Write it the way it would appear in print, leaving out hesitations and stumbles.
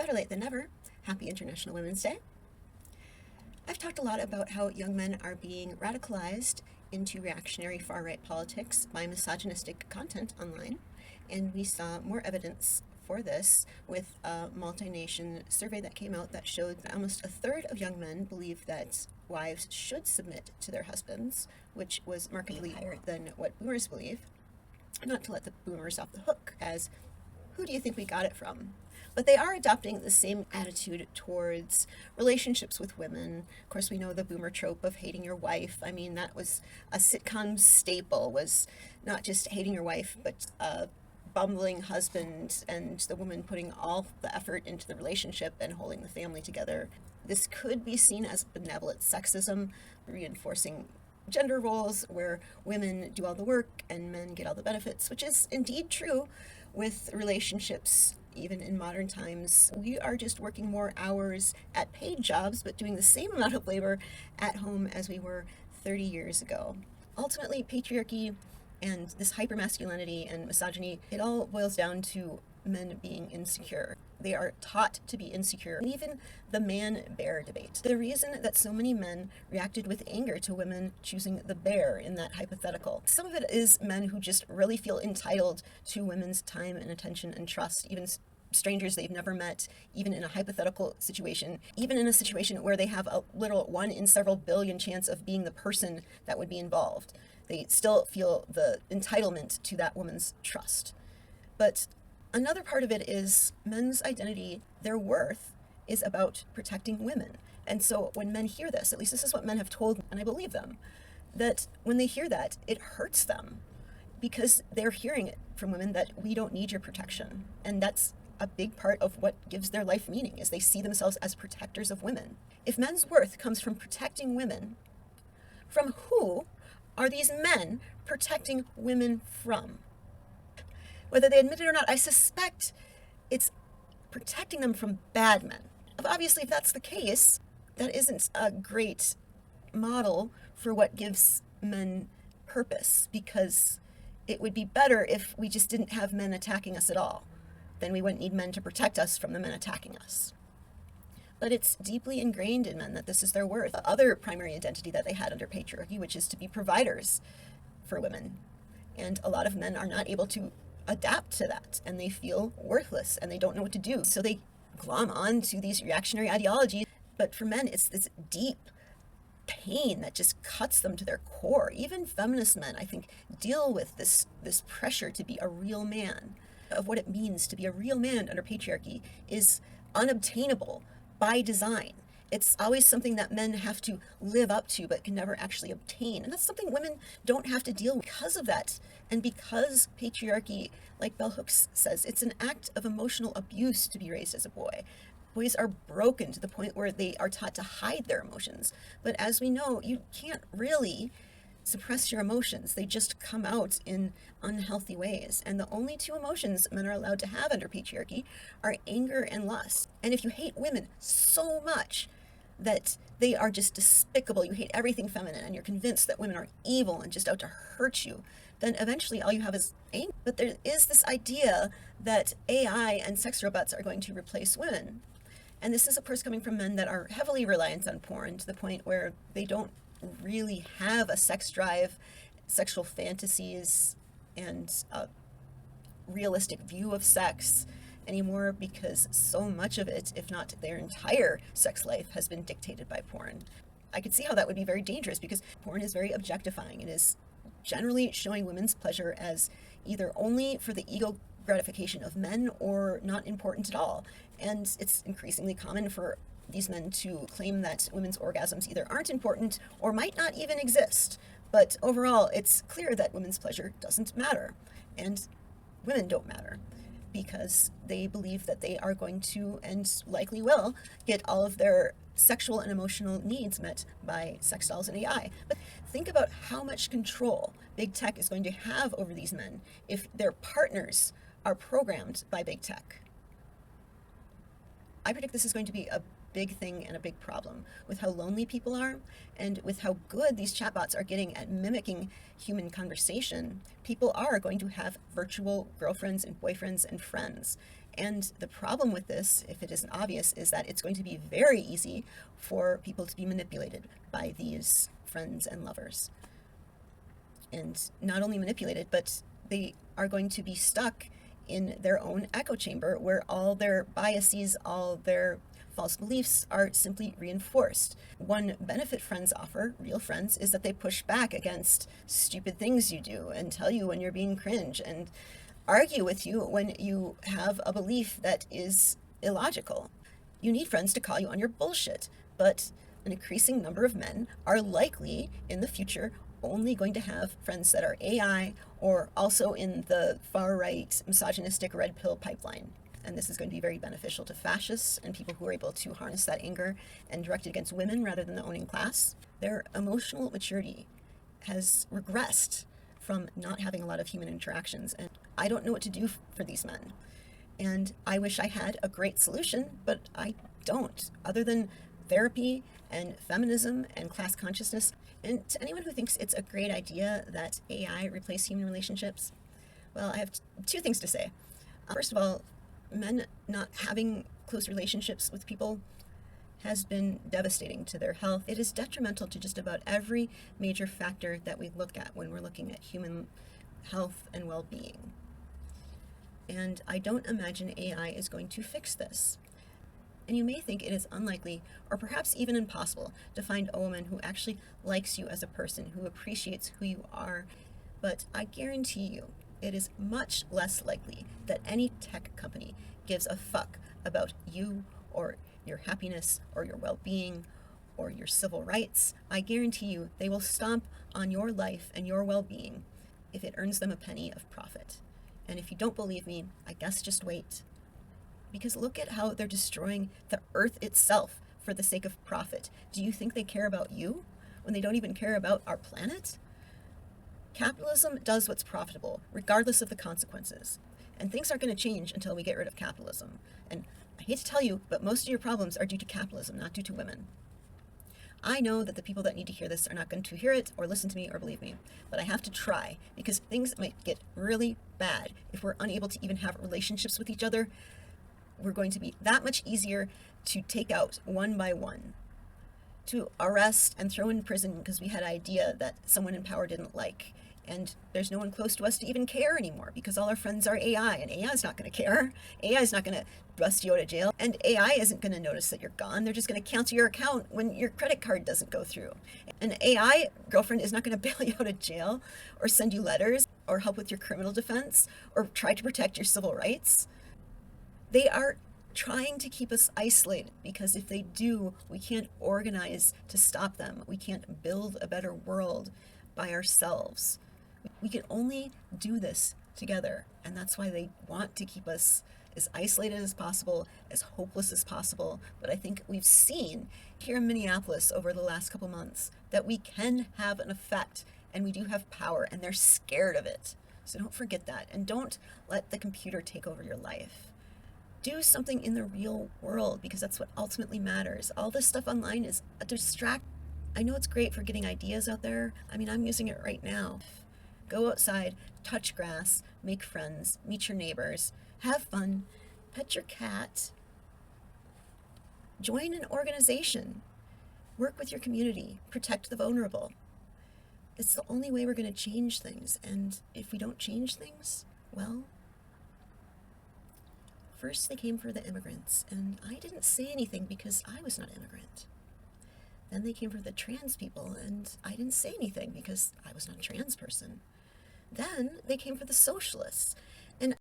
Better late than never. Happy International Women's Day. I've talked a lot about how young men are being radicalized into reactionary far-right politics by misogynistic content online, and we saw more evidence for this with a multi-nation survey that came out that showed that almost a third of young men believe that wives should submit to their husbands, which was markedly higher than what boomers believe. Not to let the boomers off the hook, as who do you think we got it from? But they are adopting the same attitude towards relationships with women. Of course, we know the boomer trope of hating your wife. I mean, that was a sitcom staple, was not just hating your wife, but a bumbling husband and the woman putting all the effort into the relationship and holding the family together. This could be seen as benevolent sexism, reinforcing gender roles where women do all the work and men get all the benefits, which is indeed true with relationships. Even in modern times, we are just working more hours at paid jobs, but doing the same amount of labor at home as we were 30 years ago. Ultimately, patriarchy and this hypermasculinity and misogyny, it all boils down to men being insecure. They are taught to be insecure. And even the man-bear debate. The reason that so many men reacted with anger to women choosing the bear in that hypothetical. Some of it is men who just really feel entitled to women's time and attention and trust, even strangers they've never met, even in a hypothetical situation, even in a situation where they have a little 1 in several billion chance of being the person that would be involved. They still feel the entitlement to that woman's trust. But another part of it is men's identity, their worth, is about protecting women. And so when men hear this, at least this is what men have told me, and I believe them, that when they hear that, it hurts them because they're hearing it from women that we don't need your protection. And that's a big part of what gives their life meaning, is they see themselves as protectors of women. If men's worth comes from protecting women, from who are these men protecting women from? Whether they admit it or not, I suspect it's protecting them from bad men. Obviously, if that's the case, that isn't a great model for what gives men purpose, because it would be better if we just didn't have men attacking us at all. Then we wouldn't need men to protect us from the men attacking us. But it's deeply ingrained in men that this is their worth. The other primary identity that they had under patriarchy, which is to be providers for women. And a lot of men are not able to adapt to that, and they feel worthless and they don't know what to do. So they glom on to these reactionary ideologies. But for men, it's this deep pain that just cuts them to their core. Even feminist men, I think, deal with this pressure to be a real man, of what it means to be a real man under patriarchy is unobtainable by design. It's always something that men have to live up to but can never actually obtain. And that's something women don't have to deal with because of that. And because patriarchy, like Bell Hooks says, it's an act of emotional abuse to be raised as a boy. Boys are broken to the point where they are taught to hide their emotions. But as we know, you can't really suppress your emotions. They just come out in unhealthy ways. And the only two emotions men are allowed to have under patriarchy are anger and lust. And if you hate women so much that they are just despicable, you hate everything feminine, and you're convinced that women are evil and just out to hurt you, then eventually all you have is anger. But there is this idea that AI and sex robots are going to replace women. And this is, of course, coming from men that are heavily reliant on porn to the point where they don't really have a sex drive, sexual fantasies, and a realistic view of sex anymore, because so much of it, if not their entire sex life, has been dictated by porn. I could see how that would be very dangerous, because porn is very objectifying. It is generally showing women's pleasure as either only for the ego gratification of men or not important at all. And it's increasingly common for these men to claim that women's orgasms either aren't important or might not even exist. But overall, it's clear that women's pleasure doesn't matter, and women don't matter, because they believe that they are going to, and likely will, get all of their sexual and emotional needs met by sex dolls and AI. But think about how much control big tech is going to have over these men if their partners are programmed by big tech. I predict this is going to be a big thing and a big problem with how lonely people are and with how good these chatbots are getting at mimicking human conversation. People are going to have virtual girlfriends and boyfriends and friends. And the problem with this, if it isn't obvious, is that it's going to be very easy for people to be manipulated by these friends and lovers. And not only manipulated, but they are going to be stuck in their own echo chamber where all their biases, all their false beliefs are simply reinforced. One benefit friends offer, real friends, is that they push back against stupid things you do and tell you when you're being cringe and argue with you when you have a belief that is illogical. You need friends to call you on your bullshit, but an increasing number of men are likely in the future only going to have friends that are AI or also in the far-right misogynistic red pill pipeline. And this is going to be very beneficial to fascists and people who are able to harness that anger and direct it against women rather than the owning class. Their emotional maturity has regressed from not having a lot of human interactions, and I don't know what to do for these men. And I wish I had a great solution, but I don't, other than therapy and feminism and class consciousness. And to anyone who thinks it's a great idea that AI replace human relationships, well, I have two things to say. First of all, men not having close relationships with people has been devastating to their health. It is detrimental to just about every major factor that we look at when we're looking at human health and well-being. And I don't imagine AI is going to fix this. And you may think it is unlikely, or perhaps even impossible, to find a woman who actually likes you as a person, who appreciates who you are. But I guarantee you, it is much less likely that any tech company gives a fuck about you or your happiness or your well-being or your civil rights. I guarantee you they will stomp on your life and your well-being if it earns them a penny of profit. And if you don't believe me, I guess just wait. Because look at how they're destroying the earth itself for the sake of profit. Do you think they care about you when they don't even care about our planet? Capitalism does what's profitable, regardless of the consequences. And things aren't going to change until we get rid of capitalism. And I hate to tell you, but most of your problems are due to capitalism, not due to women. I know that the people that need to hear this are not going to hear it or listen to me or believe me, but I have to try because things might get really bad if we're unable to even have relationships with each other. We're going to be that much easier to take out one by one, to arrest and throw in prison because we had an idea that someone in power didn't like. And there's no one close to us to even care anymore because all our friends are AI, and AI is not going to care. AI is not going to bust you out of jail, and AI isn't going to notice that you're gone. They're just going to cancel your account when your credit card doesn't go through. An AI girlfriend is not going to bail you out of jail or send you letters or help with your criminal defense or try to protect your civil rights. They are trying to keep us isolated because if they do, we can't organize to stop them. We can't build a better world by ourselves. We can only do this together, and that's why they want to keep us as isolated as possible, as hopeless as possible. But I think we've seen here in Minneapolis over the last couple months that we can have an effect, and we do have power, and they're scared of it. So don't forget that, and don't let the computer take over your life. Do something in the real world because that's what ultimately matters. All this stuff online is a distract. I know it's great for getting ideas out there. I mean, I'm using it right now. Go outside, touch grass, make friends, meet your neighbors, have fun, pet your cat, join an organization, work with your community, protect the vulnerable. It's the only way we're going to change things. And if we don't change things, well, first they came for the immigrants, and I didn't say anything because I was not an immigrant. Then they came for the trans people, and I didn't say anything because I was not a trans person. Then they came for the socialists, and